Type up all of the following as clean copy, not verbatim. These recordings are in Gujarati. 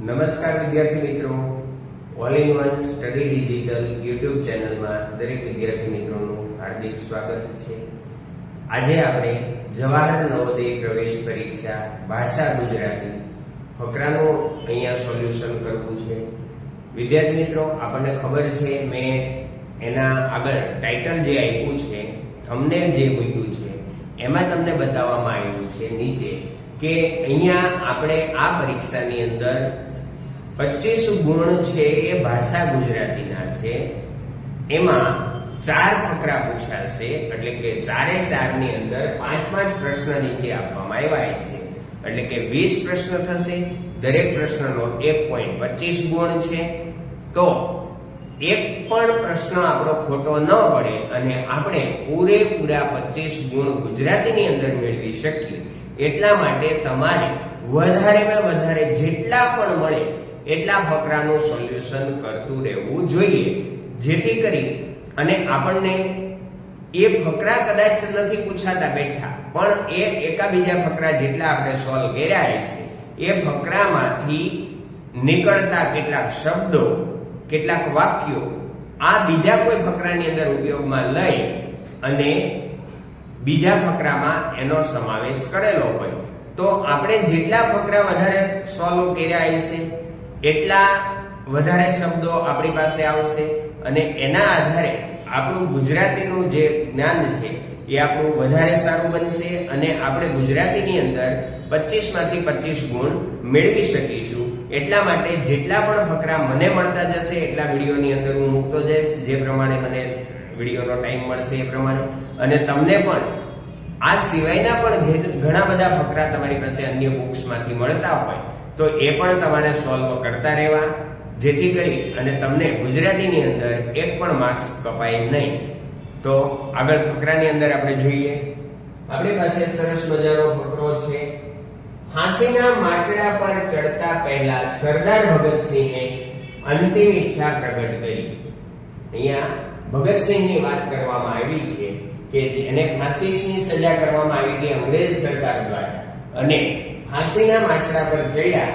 નમસ્કાર વિદ્યાર્થી મિત્રો, all in one study digital YouTube ચેનલમાં દરેક વિદ્યાર્થી મિત્રોનું હાર્દિક સ્વાગત છે. આજે આપણે જવાહર નવોદય પ્રવેશ પરીક્ષા ભાષા ગુજરાતી ફકરાનું અહીંયા સોલ્યુશન કરવું છે. વિદ્યાર્થી મિત્રો, આપણને ખબર છે મેં એના આગળ ટાઇટલ જે આપ્યું છે, થંબનેલ જે મૂક્યું છે, એમાં તમને બતાવવામાં આવ્યું છે નીચે કે અહીંયા આપણે આ પરીક્ષાની અંદર 25 ગુણ છે એ ભાષા ગુજરાતીના છે. એમાં 4 ફકરા પૂછાશે, એટલે કે 4 ની અંદર 5 પ્રશ્ન નીચે આપવામાં આવ્યા છે, એટલે કે 20 પ્રશ્ન થશે. દરેક પ્રશ્નનો 1 પોઈન્ટ 25 ગુણ છે. તો એક પણ પ્રશ્ન આપણો ખોટો ન પડે અને આપણે પૂરેપૂરા 25 ગુણ ગુજરાતીની અંદર મેળવી શકીએ એટલા માટે તમારે વધારેમાં વધારે જેટલા પણ મળે એટલા ફકરાનું સોલ્યુશન કરતું રહેવું જોઈએ, જેથી કરી અને આપણને એ ફકરા કદાચ નથી પૂછાતા બેઠા, પણ એ એકાબીજા ફકરા જેટલા આપણે સોલ્વ કર્યા છે એ ફકરામાંથી નીકળતા કેટલાક શબ્દો, કેટલાક વાક્યો આ બીજા કોઈ ફકરાની અંદર ઉપયોગમાં લઈ અને બીજા ફકરામાં એનો સમાવેશ કરેલો હોય તો આપણે જેટલા ફકરા વધારે સોલ્વ કર્યા છે એટલા વધારે શબ્દો આપણી પાસે આવશે અને એના આધારે આપણું ગુજરાતીનું જે જ્ઞાન છે એ આપણું વધારે સારું બનશે અને આપણે ગુજરાતીની અંદર 25 માંથી 25 ગુણ મેળવી શકીશું. એટલા માટે જેટલા પણ ફકરા મને મળતા જશે એટલા વિડીયોની અંદર હું મૂકતો જઈશ, જે પ્રમાણે મને વિડીયોનો ટાઈમ મળશે એ પ્રમાણે. અને તમને પણ આ સિવાયના પણ ઘણા બધા ફકરા તમારી પાસે અન્ય બુક્સમાંથી મળતા હોય તો એ પણ તમારે સોલ્વ કરતા રહેવા, જેથી કરી અને તમને ગુજરાતીની અંદર 1 પણ માર્ક્સ કપાય નહીં. તો આગળ ફકરાની અંદર આપણે જોઈએ. આપણી પાસે સરસ મજાનો ફકરો છે. ફાંસીના માચડા પર ચડતા પહેલા સરદાર ભગતસિંહે અંતિમ ઈચ્છા પ્રગટ કરી. અહીંયા ભગતસિંહની વાત કરવામાં આવી છે કે એને ફાંસીની સજા કરવામાં આવી હતી અંગ્રેજ સરકાર દ્વારા, અને ફાંસીના માચડા પર ચડ્યા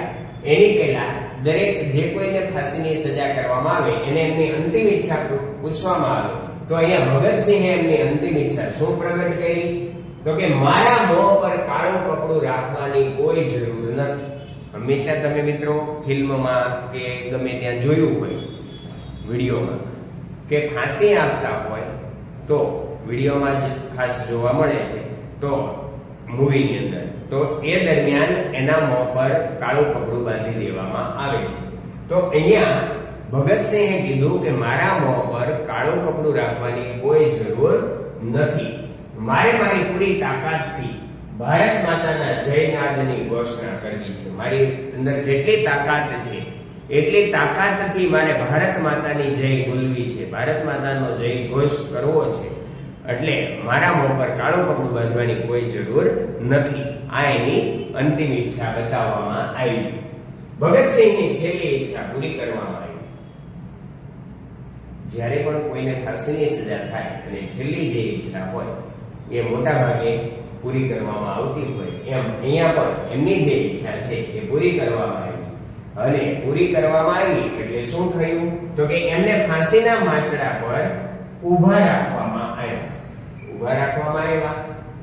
એની પહેલા દરેક જે કોઈને ફાંસીની સજા કરવામાં આવે એને એમની અંતિમ ઈચ્છા પૂછવામાં આવે. તો અહીંયા ભગતસિંહે એમની અંતિમ ઈચ્છા શું પ્રગટ કરી? તો કે મારા મોં પર કાળું કપડું રાખવાની કોઈ જરૂર નથી. હંમેશા તમે મિત્રો ફિલ્મમાં કે ગમે ત્યાં જોયું હોય વિડીયોમાં કે ફાંસી આપતા હોય તો વિડીયોમાં જ ખાસ જોવા મળે છે, તો મૂવીની અંદર તો એ દરમિયાન એના મોં પર કાળું કપડું બાંધી દેવામાં આવે છે. તો અહીંયા ભગતસિંહે કીધું કે મારા મોં પર કાળું કપડું રાખવાની કોઈ જરૂર નથી. મારે મારી પૂરી તાકાતથી ભારત માતાના જયનાદની ઘોષણા કરવી છે. મારી અંદર જેટલી તાકાત છે એટલી તાકાતથી મારે ભારત માતાની જય બોલવી છે, ભારત માતાનો જય ઘોષ કરવો છે. એટલે મારા મોં પર કાળું કપડું બાંધવાની કોઈ જરૂર નથી. આ એની અંતિમ ઈચ્છા બતાવવામાં આવી. ભગતસિંહની છેલ્લી ઈચ્છા પૂરી કરવામાં આવી. જ્યારે પણ કોઈને ફાંસીની સજા થાય અને છેલ્લી જે ઈચ્છા હોય એ મોટા ભાગે પૂરી કરવામાં આવતી હોય, એમ અહીંયા પણ એમની જે ઈચ્છા છે એ પૂરી કરવામાં આવી. અને પૂરી કરવામાં આવી એટલે શું થયું? તો કે એમને ફાંસીના માચડા પર ઊભા રાખવામાં આવ્યા. ઊભા રાખવામાં આવ્યા,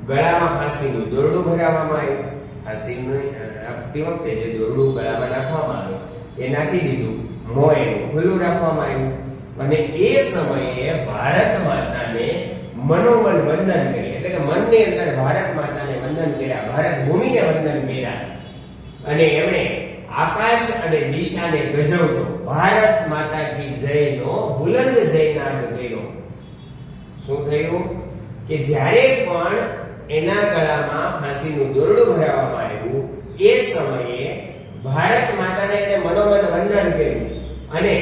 ગળામાં ફાંસીનું દોરડું ભરાવવામાં આવ્યું. ફાંસીનું આપતી વખતે જે દોરડું ગળામાં નાખવામાં આવે એ નાખી દીધું. મોં એનું ખુલ્લું રાખવામાં આવ્યું અને એ સમયે ભારત માતાને મનોમન વંદન કરી, એટલે કે મનની અંદર ભારત માતાને વંદન કર્યા, ભારત ભૂમિને વંદન કર્યા અને એમણે આકાશ અને દિશાને ગજવતો ભારત માતા કી જયનો બુલંદ જયનાદ કર્યો. શું થયું કે જ્યારે પણ એના ગળામાં ફાંસીનું દોરડું ભરાવવામાં આવ્યું એ સમયે ભારત માતાને એને મનોમન વંદન કર્યું અને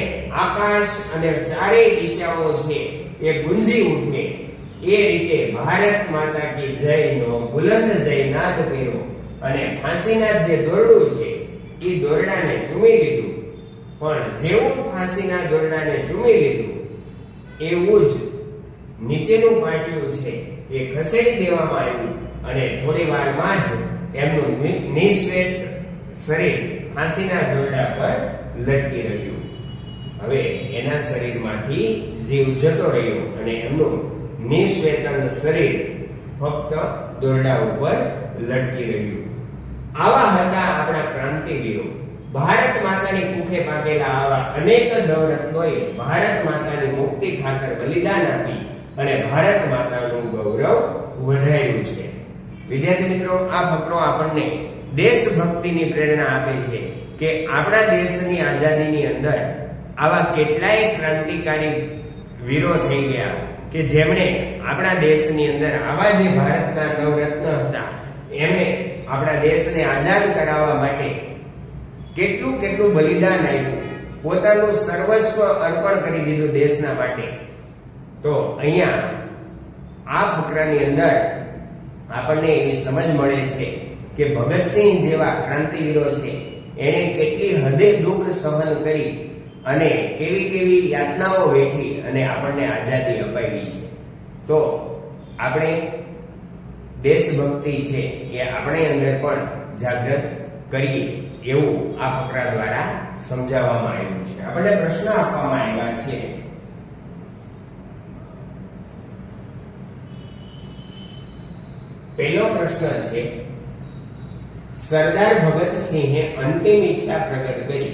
આકાશ અને ચારેય દિશાઓ છે એ ગુંજી ઉઠે એ રીતે ભારત માતા કી જયનો બુલંદ જયનાદ કર્યો અને ફાંસીના જે દોરડું છે એ દોરડાને ચૂમી લીધું. પણ જેવું ફાંસીના દોરડાને ચૂમી લીધું એવું જ નીચેનું પાટિયું છે એ ખસેડી દેવામાં આવ્યું અને થોડી વારમાં જ એમનું નિશ્વેત શરીર ફાંસીના દોરડા પર લટકી રહ્યું. હવે એના શરીરમાંથી જીવ જતો રહ્યો અને એમનું નિશ્ચેતન શરીર ફક્ત દોરડા ઉપર લટકી રહ્યું. આવા હતા આપણા ક્રાંતિવીરો. ભારત માતાની કુખે પાકેલા આવા અનેક નવરત્નોએ ભારત માતાની મુક્તિ ખાતર બલિદાન આપી અને ભારત માતાનું ગૌરવ વધાર્યું છે. વિદ્યાર્થી મિત્રો, આ ફકરો આપણને દેશભક્તિની પ્રેરણા આપે છે કે આપણા દેશની આઝાદીની અંદર આવા કેટલાય ક્રાંતિકારી વીરો થઈ ગયા કે જેમણે આપણા દેશની અંદર આવા જે ભારતના નવરત્ન હતા એમણે આપણા દેશને આઝાદ કરાવવા માટે કેટલું બલિદાન આપ્યું, પોતાનું સર્વસ્વ અર્પણ કરી દીધું દેશના માટે. તો અહીંયા આ ફકરાની અંદર આપણને એવી સમજ મળે છે કે ભગતસિંહ જેવા ક્રાંતિવીરો છે એણે કેટલી હદે દુઃખ સહન કરી અને કેવી યાતનાઓ વેઠી અને આપણને આઝાદી અપાવી છે. તો આપણે દેશભક્તિ છે એ આપણી અંદર પણ જાગૃત કરીએ એવું આ ફકરા દ્વારા સમજાવવામાં આવ્યું છે. આપણને પ્રશ્ન આપવામાં આવ્યા છે. પહેલો પ્રશ્ન છે, સરદાર ભગતસિંહે અંતિમ ઈચ્છા પ્રગટ કરી.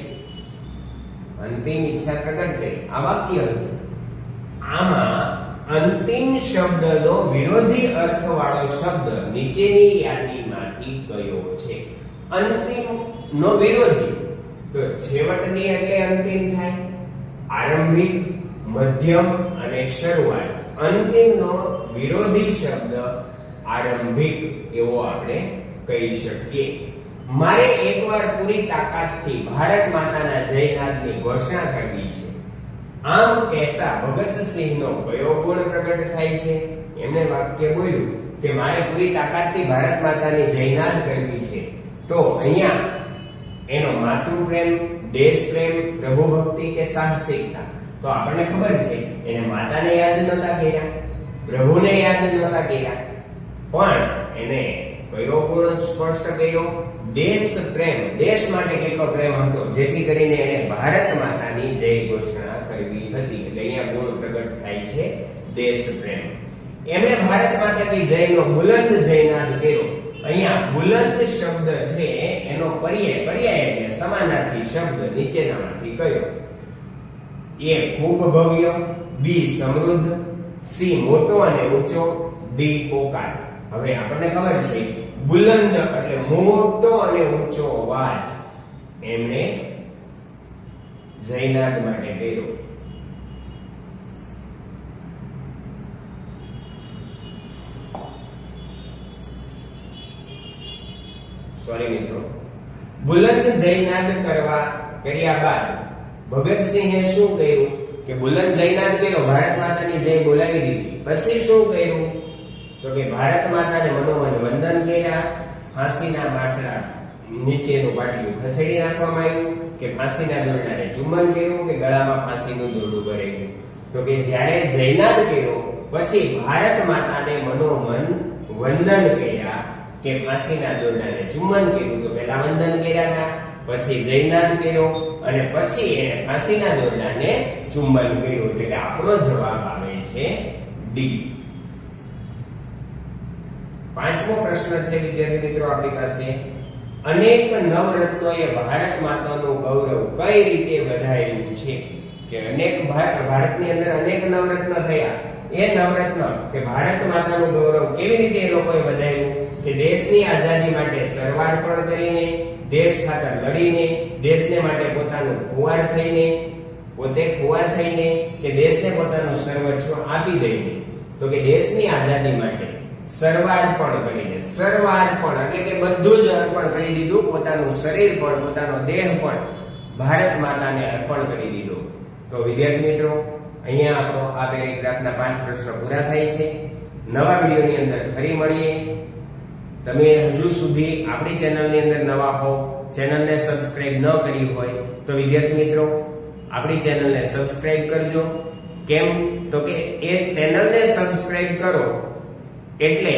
અંતિમ ઈચ્છા પ્રગટ કરી આ વાક્ય હતું. આમાં અંતિમ શબ્દનો વિરોધી અર્થવાળો શબ્દ નીચેની યાદીમાંથી કયો છે? અંતિમ નો વિરોધી તો છેવટની એટલે અંતિમ થાય, આરંભિક, મધ્યમ અને શરૂઆત. અંતિમનો વિરોધી શબ્દ આરંભિક એવો આપણે કહી શકીએ. મારે એકવાર પૂરી તાકાતથી ભારત માતાના જયનાદની ઘોષણા કરવી છે. આમ કહેતા ભગતસિંહનો કયો ગુણ પ્રગટ થાય છે? એમને વાક્ય બોલ્યું કે મારે પૂરી તાકાતથી ભારત માતાની જયનાદ કરવી છે. તો અહીંયા એનો માતૃપ્રેમ, દેશપ્રેમ, પ્રભુભક્તિ કે સાહસિકતા? તો આપણને ખબર છે એને માતાને યાદ નહોતા કર્યા, પ્રભુને યાદ નહોતા કર્યા, પણ એને કયો ગુણ સ્પષ્ટ કર્યો? દેશ પ્રેમ. દેશ માટે કેટલો પ્રેમ હતો જેથી કરીને એને ભારત માતાની જય ઘોષણા કરવી હતી. એટલે અહીંયા ગુણ પ્રગટ થાય છે દેશ પ્રેમ. એમણે ભારત માતા કી જયનો બુલંદ જયનાદ કર્યો. અહીંયા બુલંદ શબ્દ છે એનો પર્યાય એટલે સમાનાર્થી શબ્દ નીચેનામાંથી કયો? એ ખૂબ ભવ્ય, બી સમૃદ્ધ, સી મોટો અને ઊંચો, ડી પોકાર. હવે આપણને ખબર છે બુલંદ એટલે મોટો અને ઊંચો અવાજ એમણે જયનાદ માટે કર્યો. સોરી મિત્રો, બુલંદ જયનાદ કર્યા બાદ ભગતસિંહે શું કર્યું કે બુલંદ જયનાદ કર્યો, ભારત માતાની જય બોલાવી દીધી. પછી શું કર્યું તો કે ભારત માતાને મનોમન વંદન કર્યા, ફાંસીના માછડા નીચેનું પાટિયું ખસેડી નાખવામાં આવ્યું કે ફાંસીના દોરડાને ચુંબન કર્યું કે ગળામાં ફાંસીનું દોરડું ભરાયું. તો કે જ્યારે જયનાદ કર્યો પછી ભારત માતાને મનોમન વંદન કર્યા કે ફાંસીના દોરડાને ચુંબન કર્યું. તો પહેલા વંદન કર્યા હતા, પછી જયનાદ કર્યો અને પછી એને ફાંસીના દોરડાને ચુંબન કર્યું. એટલે આપણો જવાબ આવે છે ડી. પાંચમો પ્રશ્ન છે વિદ્યાર્થી મિત્રો આપણી પાસે, અનેક નવરત્નોએ ભારત માતાનું ગૌરવ કઈ રીતે વધાર્યું છે? કે અનેક ભારતની અંદર અનેક નવરત્ન થયા. એ નવરત્ન કે ભારત માતાનું ગૌરવ કેવી રીતે એ લોકોએ વધાર્યું? કે દેશની આઝાદી માટે સરવારપણ કરીને, દેશ ખાતર લડીને, દેશને માટે પોતાનું ખુવાર થઈને, કે દેશને પોતાનું સર્વસ્વ આપી દઈને. તો કે દેશની આઝાદી માટે સરવારપણ કરીને, સરવારપણ એટલે કે બધું જ અર્પણ કરી દીધું, પોતાનું શરીર પણ, પોતાનો દેહ પણ ભારત માતાને અર્પણ કરી દીધો. તો વિદ્યાર્થી મિત્રો, અહીંયા આપણો આ પેરેગ્રાફના 5 પ્રશ્નો પૂરા થાય છે. નવા વિડીયોની અંદર ફરી મળીએ. તમે હજુ સુધી આપણી ચેનલની અંદર નવા હો, ચેનલને સબસ્ક્રાઇબ ન કરી હોય તો વિદ્યાર્થી મિત્રો આપણી ચેનલને સબસ્ક્રાઇબ કરજો. કેમ તો કે એ ચેનલને સબસ્ક્રાઇબ કરો એટલે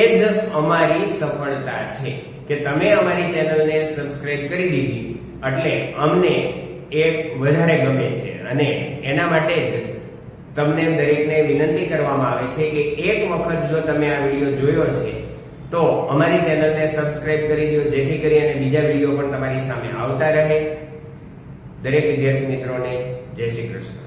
એ જ અમારી સફળતા છે કે તમે અમારી ચેનલને સબસ્ક્રાઇબ કરી દીધી એટલે અમને એ વધારે ગમે છે અને એના માટે જ તમને દરેકને વિનંતી કરવામાં આવે છે કે એક વખત જો તમે આ વિડીયો જોયો છે તો અમારી ચેનલને સબસ્ક્રાઇબ કરી દો, જેથી કરી અને બીજા વિડીયો પણ તમારી સામે આવતા રહે. દરેક વિદ્યાર્થી મિત્રોને જય શ્રી કૃષ્ણ.